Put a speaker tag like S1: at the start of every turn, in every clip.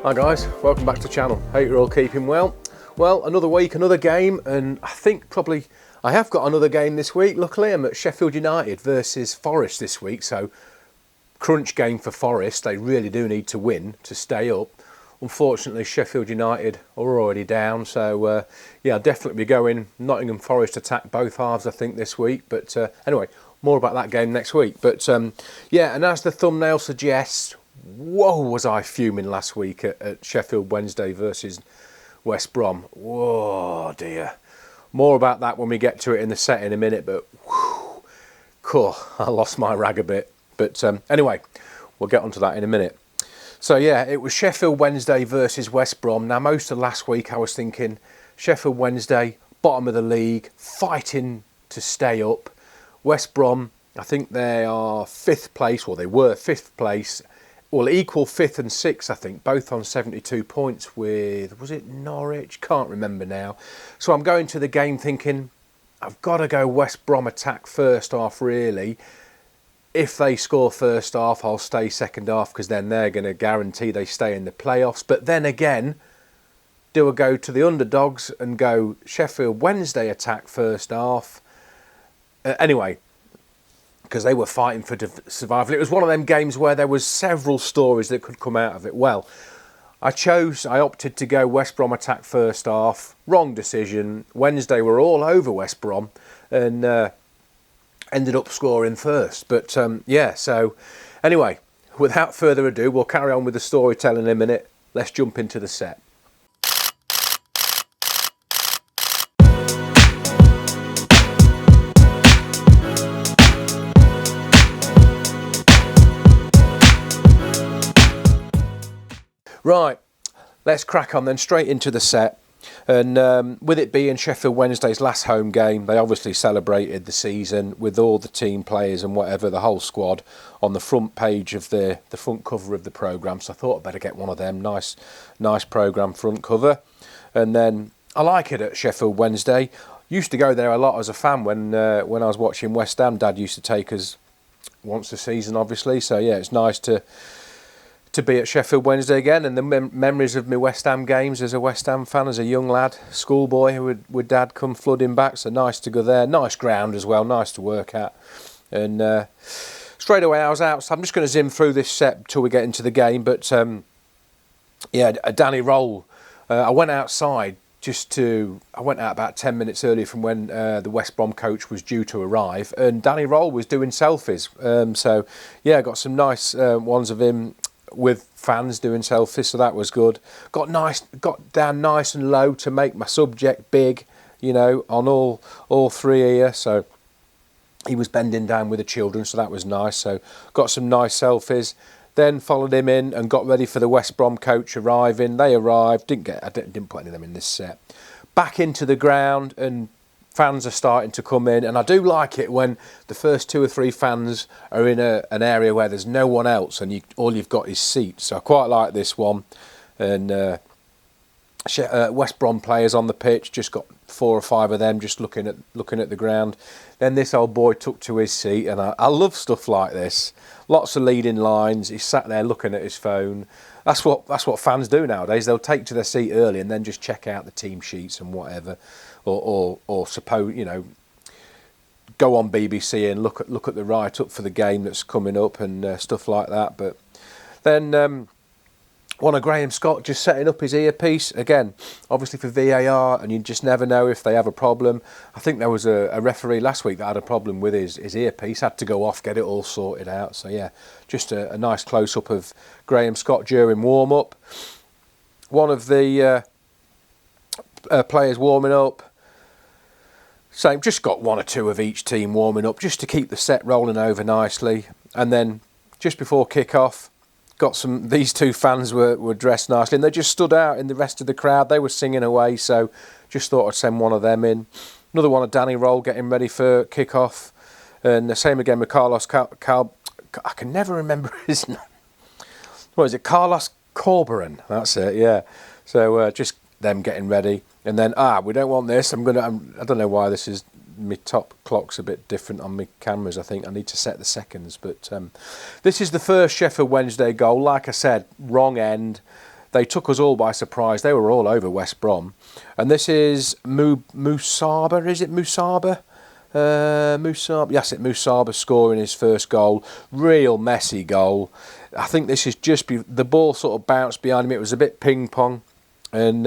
S1: Hi guys, welcome back to the channel. Hope you're all keeping well. Well, another week, another game, and I think probably I have got another game this week. Luckily, I'm at Sheffield United versus Forest this week, so crunch game for Forest. They really do need to win to stay up. Unfortunately, Sheffield United are already down, so yeah, I'll definitely be going Nottingham Forest attack both halves, I think, this week. But anyway, more about that game next week. But yeah, and as the thumbnail suggests, whoa, was I fuming last week at Sheffield Wednesday versus West Brom. Whoa, dear. More about that when we get to it in the set in a minute, but whew, cool, I lost my rag a bit. But anyway, we'll get onto that in a minute. So yeah, it was Sheffield Wednesday versus West Brom. Now, most of last week I was thinking Sheffield Wednesday, bottom of the league, fighting to stay up. West Brom, I think they are 5th place, or they were 5th place, well, equal 5th and 6th, I think, both on 72 points with, was it Norwich? Can't remember now. So I'm going to the game thinking, I've got to go West Brom attack first half, really. If they score first half, I'll stay second half, because then they're going to guarantee they stay in the playoffs. But then again, do I go to the underdogs and go Sheffield Wednesday attack first half? Anyway, because they were fighting for survival. It was one of them games where there was several stories that could come out of it. Well, I opted to go West Brom attack first half. Wrong decision. Wednesday were all over West Brom and ended up scoring first. But yeah, so anyway, without further ado, we'll carry on with the storytelling in a minute. Let's jump into the set. Right, let's crack on then, straight into the set. And with it being Sheffield Wednesday's last home game, they obviously celebrated the season with all the team players and whatever, the whole squad, on the front page of the front cover of the programme. So I thought I'd better get one of them. Nice programme front cover. And then I like it at Sheffield Wednesday. Used to go there a lot as a fan when I was watching West Ham. Dad used to take us once a season, obviously. So yeah, it's nice to be at Sheffield Wednesday again, and the memories of my West Ham games as a West Ham fan, as a young lad, schoolboy, with Dad come flooding back. So nice to go there. Nice ground as well, nice to work at. And straight away I was out. So I'm just going to zim through this set till we get into the game. But yeah, Danny Roll. I went outside I went out about 10 minutes early from when the West Brom coach was due to arrive, and Danny Roll was doing selfies. So yeah, I got some nice ones of him with fans doing selfies, so that was good. Got down nice and low to make my subject big, you know, on all three here. So he was bending down with the children, so that was nice. So got some nice selfies. Then followed him in and got ready for the West Brom coach arriving. They arrived. I didn't put any of them in this set. Back into the ground, and fans are starting to come in, and I do like it when the first 2 or 3 fans are in an area where there's no one else and all you've got is seats. So I quite like this one. And West Brom players on the pitch, just got 4 or 5 of them just looking at the ground. Then this old boy took to his seat, and I love stuff like this. Lots of leading lines. He sat there looking at his phone. That's what fans do nowadays. They'll take to their seat early and then just check out the team sheets and whatever. Or suppose, you know, go on BBC and look at the write-up for the game that's coming up and stuff like that. But then one of Graham Scott just setting up his earpiece again, obviously for VAR, and you just never know if they have a problem. I think there was a referee last week that had a problem with his earpiece, had to go off, get it all sorted out. So yeah, just a nice close-up of Graham Scott during warm-up. One of the players warming up. So just got 1 or 2 of each team warming up just to keep the set rolling over nicely. And then just before kick-off, these 2 fans were dressed nicely, and they just stood out in the rest of the crowd. They were singing away, so just thought I'd send one of them in. Another one of Danny Roll getting ready for kick-off. And the same again with Carlos I can never remember his name. What is it? Carlos Corberan. That's it, yeah. So just them getting ready. And then, we don't want this. I don't know why this is my top clock's a bit different on my cameras. I think I need to set the seconds. But this is the first Sheffield Wednesday goal. Like I said, wrong end. They took us all by surprise. They were all over West Brom. And this is Musaba, is it Musaba? Musaba, yes, Musaba scoring his first goal. Real messy goal. I think this is just the ball sort of bounced behind him. It was a bit ping pong, and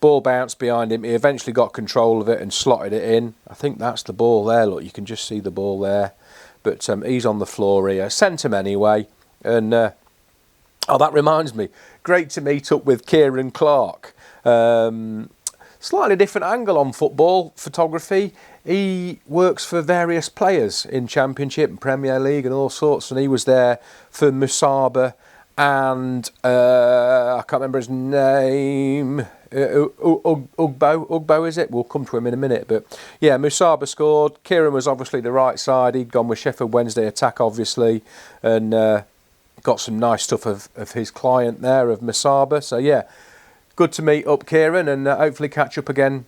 S1: ball bounced behind him. He eventually got control of it and slotted it in. I think that's the ball there. Look, you can just see the ball there. But he's on the floor here. Sent him anyway. And oh, that reminds me. Great to meet up with Kieran Clark. Slightly different angle on football photography. He works for various players in Championship and Premier League and all sorts, and he was there for Musaba and I can't remember his name. Ugbo, is it? We'll come to him in a minute. But yeah, Musaba scored. Kieran was obviously the right side. He'd gone with Sheffield Wednesday attack, obviously, and got some nice stuff of his client there, of Musaba. So yeah, good to meet up, Kieran, and hopefully catch up again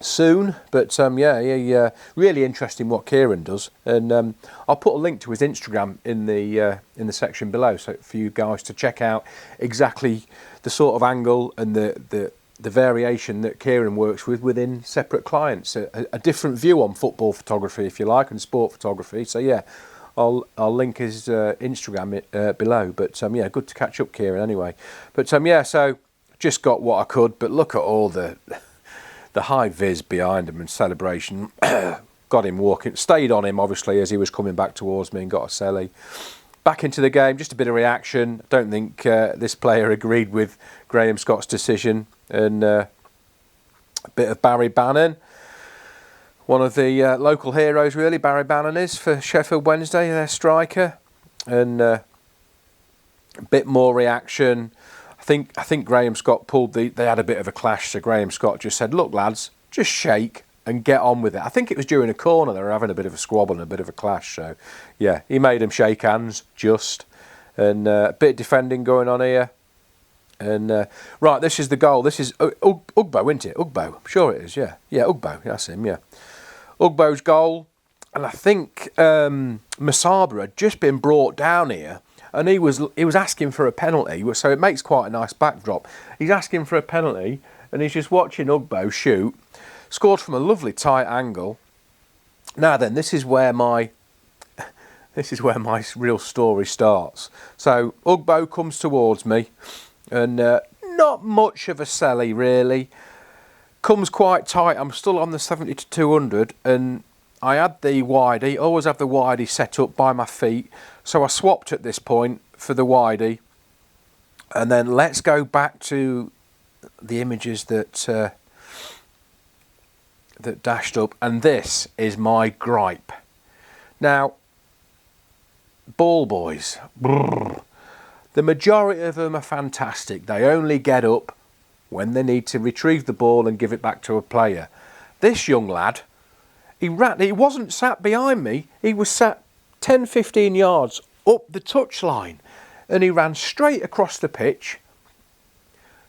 S1: soon. But yeah, really interesting what Kieran does, and I'll put a link to his Instagram in the section below, so for you guys to check out exactly the sort of angle and the variation that Kieran works with within separate clients. A different view on football photography, if you like, and sport photography. So yeah, I'll link his Instagram below. But yeah, good to catch up, Kieran. Anyway, but yeah, so just got what I could. But look at all the high vis behind him and celebration. Got him walking, stayed on him obviously as he was coming back towards me, and got a celly. Back into the game, just a bit of reaction. I don't think this player agreed with Graham Scott's decision, and a bit of Barry Bannon. One of the local heroes, really, Barry Bannon is, for Sheffield Wednesday, their striker. And a bit more reaction. I think Graham Scott they had a bit of a clash, so Graham Scott just said, look lads, just shake and get on with it. I think it was during a corner they were having a bit of a squabble and a bit of a clash, so yeah, he made them shake hands, and a bit of defending going on here. And right, this is the goal. This is Ugbo, isn't it? Ugbo, I'm sure it is, yeah. Yeah, Ugbo, that's him, yeah. Ugbo's goal, and I think Musaba had just been brought down here, and he was asking for a penalty, so it makes quite a nice backdrop. He's asking for a penalty, and he's just watching Ugbo shoot. Scored from a lovely tight angle. Now then, this is where my real story starts. So Ugbo comes towards me, and not much of a celly really. Comes quite tight. I'm still on the 70 to 200, and I had the widey. Always have the widey set up by my feet. So I swapped at this point for the widey, and then let's go back to the images that dashed up, and this is my gripe. Now, ball boys, the majority of them are fantastic. They only get up when they need to retrieve the ball and give it back to a player. This young lad, he wasn't sat behind me, he was sat 10-15 yards up the touchline, and he ran straight across the pitch,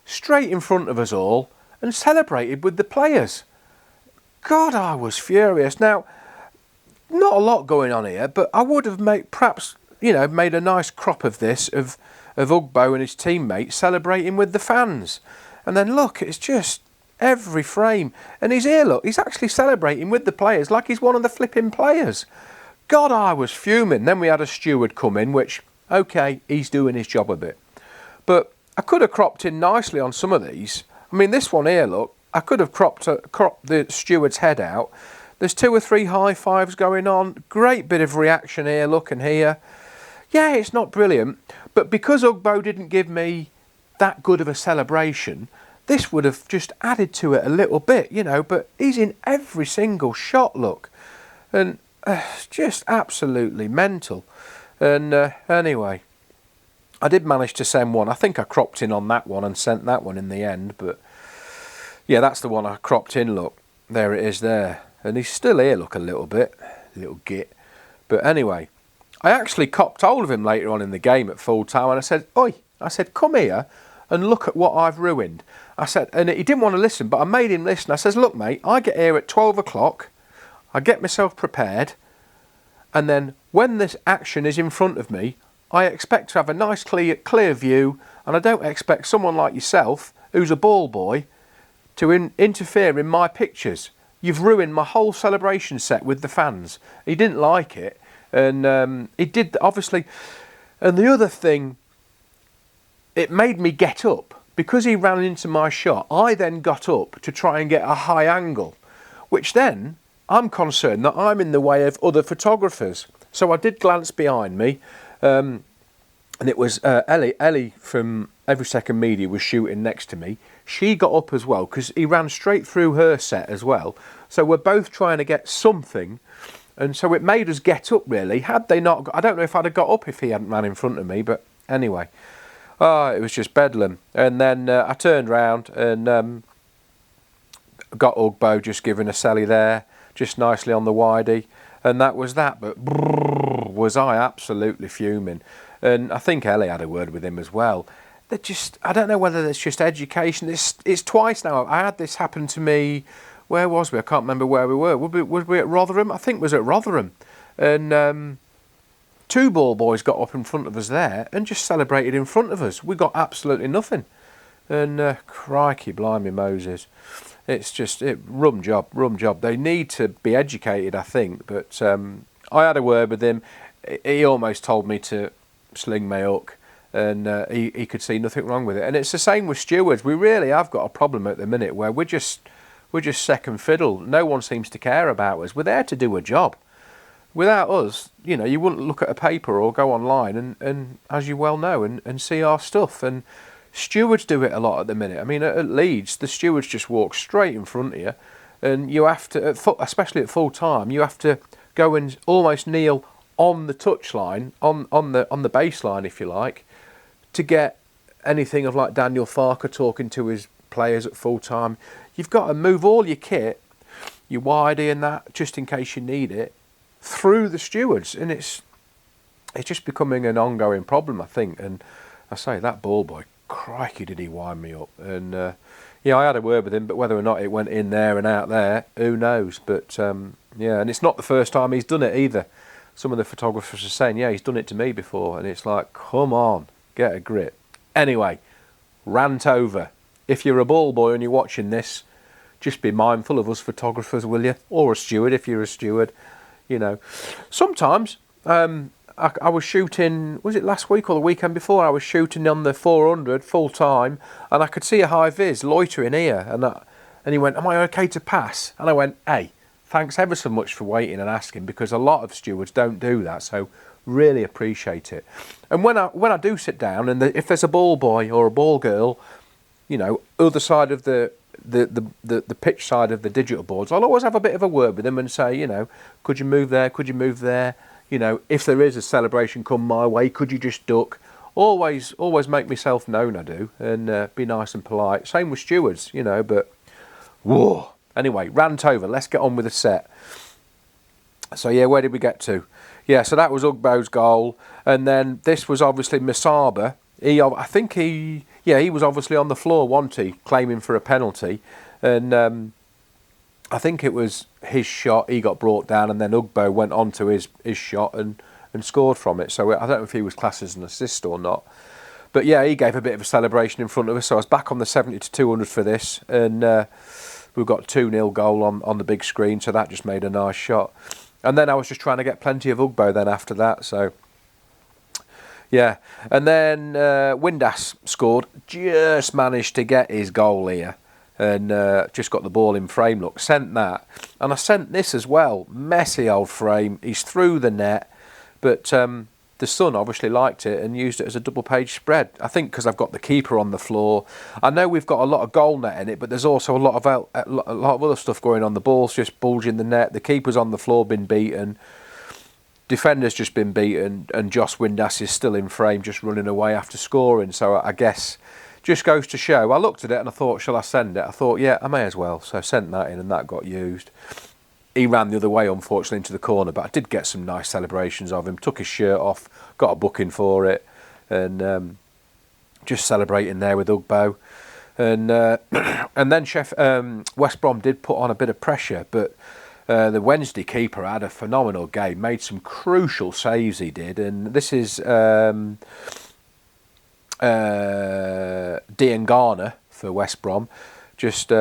S1: straight in front of us all, and celebrated with the players. God, I was furious. Now, not a lot going on here, but I would have made a nice crop of this, of Ugbo and his teammates celebrating with the fans. And then look, it's just every frame. And he's here, look, he's actually celebrating with the players like he's one of the flipping players. God, I was fuming. Then we had a steward come in, which, okay, he's doing his job a bit. But I could have cropped in nicely on some of these. I mean, this one here, look, I could have cropped the steward's head out. There's 2 or 3 high fives going on. Great bit of reaction here, look, and here. Yeah, it's not brilliant, but because Ugbo didn't give me that good of a celebration, this would have just added to it a little bit, but he's in every single shot, look. And just absolutely mental. And anyway, I did manage to send one. I think I cropped in on that one and sent that one in the end, but yeah, that's the one I cropped in, look. There it is there. And he's still here, look, a little bit. Little git. But anyway, I actually copped hold of him later on in the game at Fulltime, and I said, oi, I said, come here and look at what I've ruined. I said, and he didn't want to listen, but I made him listen. I says, look, mate, I get here at 12 o'clock I get myself prepared, and then when this action is in front of me, I expect to have a nice clear view, and I don't expect someone like yourself, who's a ball boy, to interfere in my pictures. You've ruined my whole celebration set with the fans. He didn't like it, and he did, obviously. And the other thing, it made me get up. Because he ran into my shot, I then got up to try and get a high angle, which then I'm concerned that I'm in the way of other photographers. So I did glance behind me, and it was Ellie from Every Second Media was shooting next to me. She got up as well because he ran straight through her set as well. So we're both trying to get something, and so it made us get up really. Had they not, I don't know if I'd have got up if he hadn't ran in front of me, but anyway. Oh, it was just bedlam. And then I turned round and got Ugbo just giving a celly there, just nicely on the widey. And that was that. But brrr, was I absolutely fuming. And I think Ellie had a word with him as well. They're just, I don't know whether it's just education. It's twice now. I had this happen to me. Where was we? I can't remember where we were. Was we at Rotherham? I think it was at Rotherham. And two ball boys got up in front of us there and just celebrated in front of us. We got absolutely nothing. And crikey, blimey Moses. It's just, rum job. They need to be educated, I think. But I had a word with him. He almost told me to sling my hook. And he could see nothing wrong with it. And it's the same with stewards. We really have got a problem at the minute where we're just second fiddle. No one seems to care about us. We're there to do a job. Without us, you know, you wouldn't look at a paper or go online and as you well know, and see our stuff. And stewards do it a lot at the minute. I mean, at Leeds, the stewards just walk straight in front of you, and you have to, especially at full time, you have to go and almost kneel on the touchline, on the baseline, if you like, to get anything of like Daniel Farker talking to his players at full time. You've got to move all your kit, your widey and that, just in case you need it, through the stewards, and it's just becoming an ongoing problem, I think. And I say, that ball boy, crikey, did he wind me up. And yeah, I had a word with him, but whether or not it went in there and out there, who knows. But yeah, and it's not the first time he's done it either. Some of the photographers are saying, yeah, he's done it to me before, and it's like, come on, get a grip. Anyway, rant over. If you're a ball boy and you're watching this, just be mindful of us photographers, will you? Or a steward if you're a steward. You know, sometimes I was shooting, was it last week or the weekend before? I was shooting on the 400 full time, and I could see a high vis loitering here, and he went, "Am I okay to pass?" And I went, "Hey, thanks ever so much for waiting and asking, because a lot of stewards don't do that, so really appreciate it." And when I do sit down, and if there's a ball boy or a ball girl, you know, other side of the pitch side of the digital boards, I'll always have a bit of a word with them and say, you know, could you move there? Could you move there? You know, if there is a celebration come my way, could you just duck? Always make myself known, I do, and be nice and polite. Same with stewards, you know, but whoa. Anyway, rant over. Let's get on with the set. So yeah, where did we get to? Yeah, so that was Ugbo's goal, and then this was obviously Masaba. He was obviously on the floor, wasn't he, claiming for a penalty, and I think it was his shot. He got brought down, and then Ugbo went on to his shot and scored from it. So I don't know if he was classed as an assist or not, but yeah, he gave a bit of a celebration in front of us. So I was back on the 70 to 200 for this, and we've got 2-0 goal on the big screen, so that just made a nice shot. And then I was just trying to get plenty of Ugbo then after that, so yeah. And then Windass scored, just managed to get his goal here, and just got the ball in frame. Look, sent that, and I sent this as well. Messy old frame. He's through the net, but the Sun obviously liked it and used it as a double page spread. I think because I've got the keeper on the floor. I know we've got a lot of goal net in it, but there's also a lot of other stuff going on. The ball's just bulging the net. The keeper's on the floor, been beaten. Defender's just been beaten, and Joss Windass is still in frame, just running away after scoring. So I guess just goes to show. I looked at it and I thought, shall I send it? I thought, yeah, I may as well. So I sent that in, and that got used. He ran the other way, unfortunately, into the corner, but I did get some nice celebrations of him. Took his shirt off, got a booking for it, and just celebrating there with Ugbo. And and then West Brom did put on a bit of pressure, but The Wednesday keeper had a phenomenal game, made some crucial saves he did, and this is Dean Garner for West Brom, just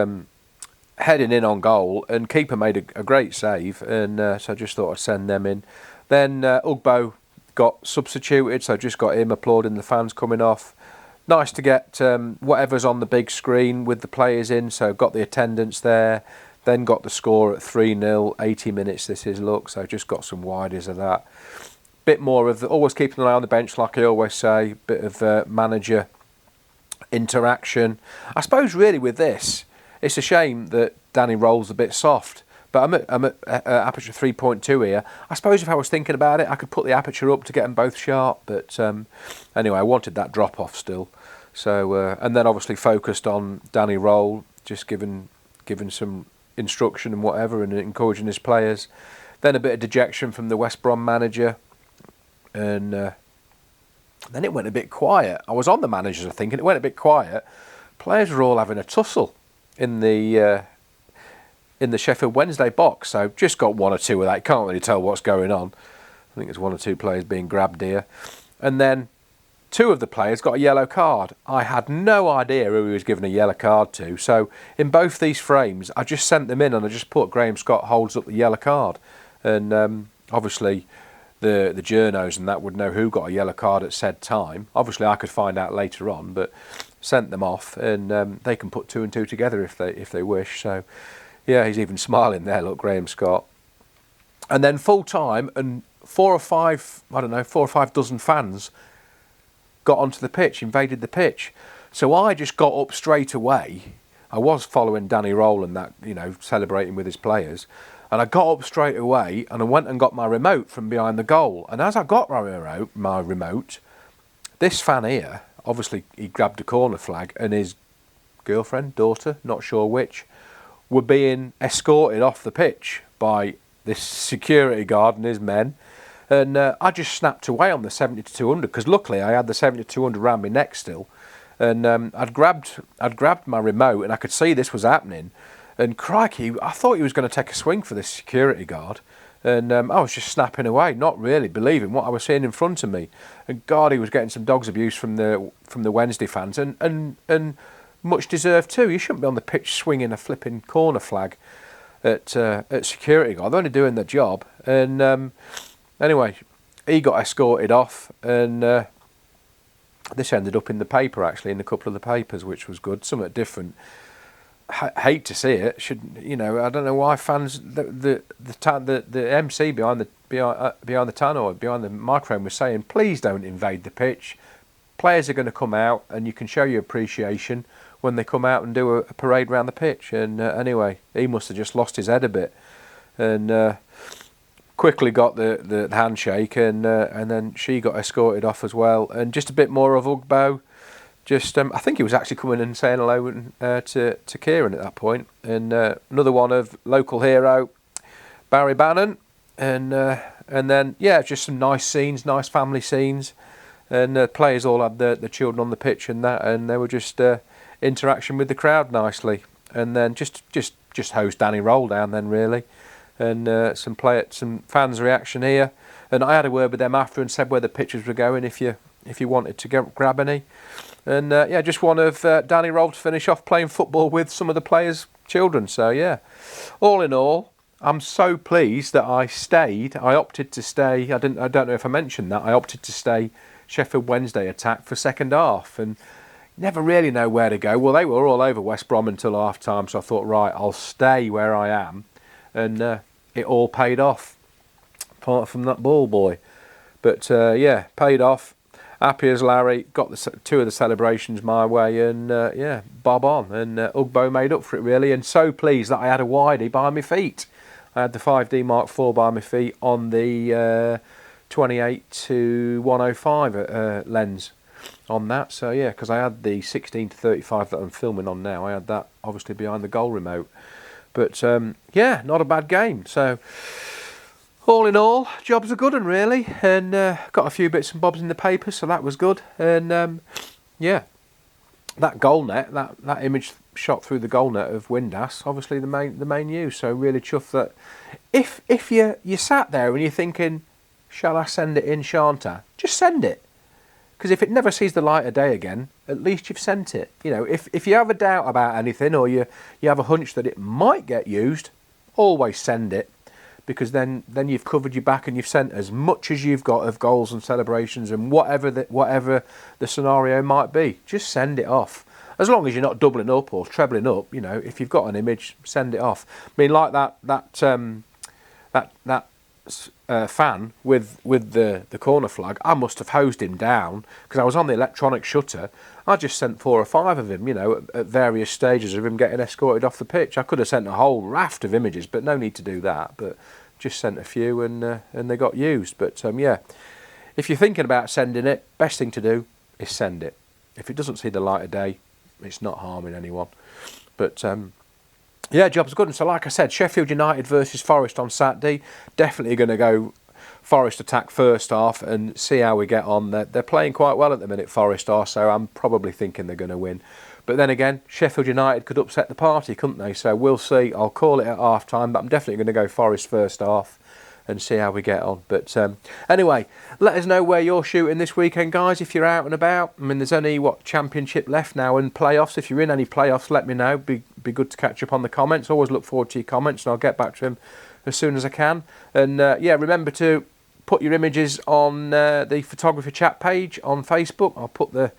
S1: heading in on goal, and keeper made a great save, and so I just thought I'd send them in. Then Ugbo got substituted, so I just got him applauding the fans coming off. Nice to get whatever's on the big screen with the players in, so got the attendance there. Then got the score at 3-0, 80 minutes this is, look, so just got some wides of that. Bit more of always keeping an eye on the bench, like I always say, bit of manager interaction. I suppose really with this, it's a shame that Danny Roll's a bit soft, but I'm at aperture 3.2 here. I suppose if I was thinking about it, I could put the aperture up to get them both sharp, but anyway, I wanted that drop off still. So and then obviously focused on Danny Roll, just giving some instruction and whatever, and encouraging his players. Then a bit of dejection from the West Brom manager, and then it went a bit quiet. I was on the managers, I think, and it went a bit quiet. Players were all having a tussle in the Sheffield Wednesday box, so just got one or two of that. Can't really tell what's going on. I think there's one or two players being grabbed here, and then two of the players got a yellow card. I had no idea who he was giving a yellow card to, so in both these frames I just sent them in and I just put Graham Scott holds up the yellow card, and obviously the journos and that would know who got a yellow card at said time. Obviously I could find out later on, but sent them off, and they can put two and two together if they wish. So yeah, he's even smiling there, look, Graham Scott. And then full time, and 4 or 5 dozen fans got onto the pitch, invaded the pitch. So I just got up straight away. I was following Danny Roll and that, celebrating with his players. And I got up straight away and I went and got my remote from behind the goal. And as I got my remote, this fan here, obviously he grabbed a corner flag, and his girlfriend, daughter, not sure which, were being escorted off the pitch by this security guard and his men. And I just snapped away on the 70-200 because luckily I had the 70-200 around my neck still, and I'd grabbed my remote and I could see this was happening. And crikey, I thought he was going to take a swing for this security guard, and I was just snapping away, not really believing what I was seeing in front of me. And God, he was getting some dog's abuse from the Wednesday fans, and much deserved too. You shouldn't be on the pitch swinging a flipping corner flag at security guard. They're only doing their job, and. Anyway, he got escorted off, and this ended up in the paper, actually, in a couple of the papers, which was good, somewhat different. Hate to see it. I don't know why fans, the MC behind the tunnel or behind the microphone was saying, please don't invade the pitch. Players are going to come out, and you can show your appreciation when they come out and do a parade around the pitch. And anyway, he must have just lost his head a bit, and. Quickly got the handshake, and then she got escorted off as well. And just a bit more of Ugbo. Just I think he was actually coming and saying hello to Kieran at that point. And another one of local hero, Barry Bannon. And then just some nice scenes, nice family scenes. And players all had the children on the pitch and that, and they were just interaction with the crowd nicely. And then just hosed Danny Roll down then really. And some fans' reaction here, and I had a word with them after and said where the pictures were going if you wanted to grab any, and just one of Danny Roll to finish off playing football with some of the players' children. So yeah, all in all, I'm so pleased that I stayed. I opted to stay. I don't know if I mentioned that. I opted to stay Sheffield Wednesday attack for second half, and never really know where to go. Well, they were all over West Brom until half time, so I thought, right, I'll stay where I am. And it all paid off, apart from that ball boy. But paid off. Happy as Larry. Got the two of the celebrations my way, and bob on. And Ugbo made up for it really. And so pleased that I had a widey by my feet. I had the 5D Mark IV by my feet on the 28-105 lens on that. So yeah, because I had the 16-35 that I'm filming on now. I had that obviously behind the goal remote. But not a bad game. So all in all, job's a good one really, and got a few bits and bobs in the paper, so that was good. And that goal net, that image shot through the goal net of Windass, obviously the main use. So really chuffed that. If you sat there and you're thinking, shall I send it in, shan't I? Just send it. Because if it never sees the light of day again, at least you've sent it. You know, if you have a doubt about anything, or you have a hunch that it might get used, always send it. Because then you've covered your back and you've sent as much as you've got of goals and celebrations and whatever the scenario might be. Just send it off. As long as you're not doubling up or trebling up, you know, if you've got an image, send it off. I mean, like that fan with the corner flag, I must have hosed him down because I was on the electronic shutter. I just sent 4 or 5 of him, you know, at various stages of him getting escorted off the pitch. I could have sent a whole raft of images, but no need to do that. But just sent a few, and they got used. But yeah, if you're thinking about sending it, best thing to do is send it. If it doesn't see the light of day, it's not harming anyone. But yeah, job's good. And so, like I said, Sheffield United versus Forest on Saturday. Definitely going to go Forest attack first half and see how we get on. They're playing quite well at the minute, Forest are, so I'm probably thinking they're going to win. But then again, Sheffield United could upset the party, couldn't they? So we'll see. I'll call it at half time, but I'm definitely going to go Forest first half and see how we get on. But anyway, let us know where you're shooting this weekend, guys, if you're out and about. I mean, there's only, championship left now and playoffs. If you're in any playoffs, let me know. Be good to catch up on the comments. Always look forward to your comments, and I'll get back to them as soon as I can. And yeah, remember to put your images on the photography chat page on Facebook. I'll put the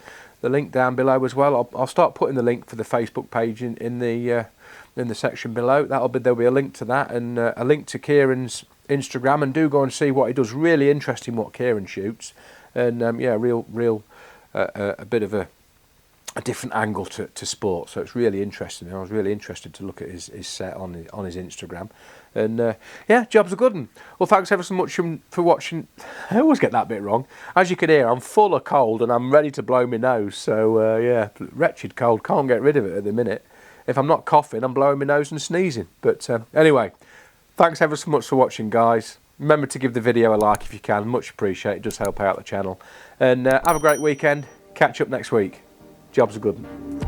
S1: link down below as well. I'll start putting the link for the Facebook page in the section below. There'll be a link to that, and a link to Kieran's Instagram, and do go and see what he does. Really interesting what Kieran shoots, and yeah, real a bit of a different angle to sport. So it's really interesting. I was really interested to look at his set on his Instagram, and yeah, job's a good one. Well, thanks ever so much for watching. I always get that bit wrong. As you can hear, I'm full of cold and I'm ready to blow my nose. So yeah, wretched cold. Can't get rid of it at the minute. If I'm not coughing, I'm blowing my nose and sneezing. But anyway, thanks ever so much for watching, guys. Remember to give the video a like if you can. Much appreciated. It does help out the channel. And have a great weekend. Catch up next week. Job's a good one.